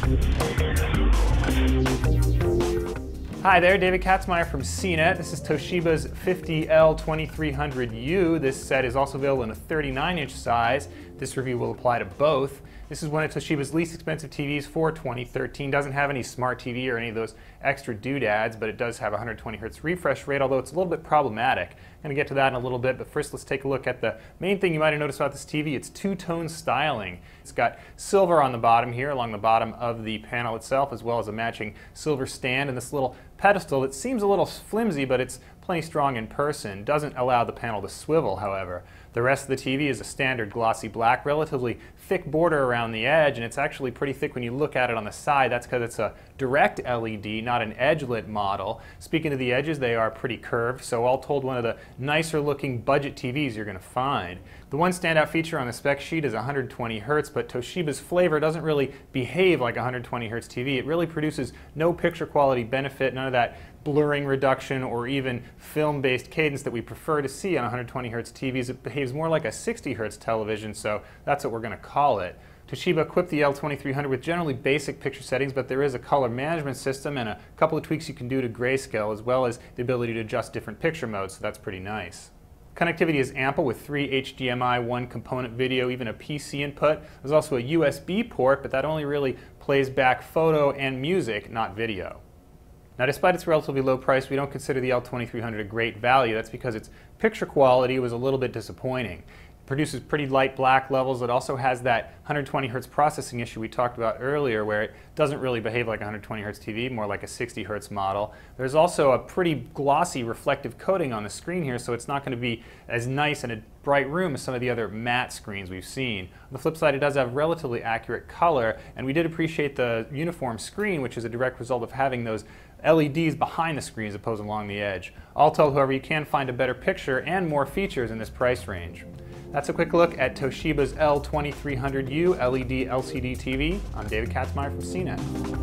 Hi there, David Katzmeyer from CNET. This is Toshiba's 50L2300U. This set is also available in a 39-inch size. This review will apply to both. This is one of Toshiba's least expensive TVs for 2013. Doesn't have any smart TV or any of those extra doodads, but it does have a 120 Hz refresh rate, although it's a little bit problematic. I'm going to get to that in a little bit, but first let's take a look at the main thing you might have noticed about this TV. It's two-tone styling. It's got silver on the bottom here, along the bottom of the panel itself, as well as a matching silver stand and this little pedestal that seems a little flimsy, but it's plenty strong in person. Doesn't allow the panel to swivel, however. The rest of the TV is a standard glossy black, relatively thick border around the edge, and it's actually pretty thick when you look at it on the side. That's because it's a direct LED, not an edge-lit model. Speaking of the edges, they are pretty curved, so all told, one of the nicer looking budget TVs you're going to find. The one standout feature on the spec sheet is 120 Hz, but Toshiba's flavor doesn't really behave like a 120 Hz TV. It really produces no picture quality benefit, none of that blurring reduction or even film-based cadence that we prefer to see on 120 Hz TVs. It behaves more like a 60 Hz television, so that's what we're going to call it. Toshiba equipped the L2300 with generally basic picture settings, but there is a color management system and a couple of tweaks you can do to grayscale, as well as the ability to adjust different picture modes, so that's pretty nice. Connectivity is ample with 3 HDMI, 1 component video, even a PC input. There's also a USB port, but that only really plays back photo and music, not video. Now, despite its relatively low price, we don't consider the L2300 a great value. That's because its picture quality was a little bit disappointing. It produces pretty light black levels. It also has that 120 Hz processing issue we talked about earlier, where it doesn't really behave like a 120 Hz TV, more like a 60 Hz model. There's also a pretty glossy reflective coating on the screen here, so it's not going to be as nice in a bright room as some of the other matte screens we've seen. On the flip side, it does have relatively accurate color, and we did appreciate the uniform screen, which is a direct result of having those LEDs behind the screen as opposed to along the edge. All told, however, you can find a better picture and more features in this price range. That's a quick look at Toshiba's L2300U LED LCD TV. I'm David Katzmeyer from CNET.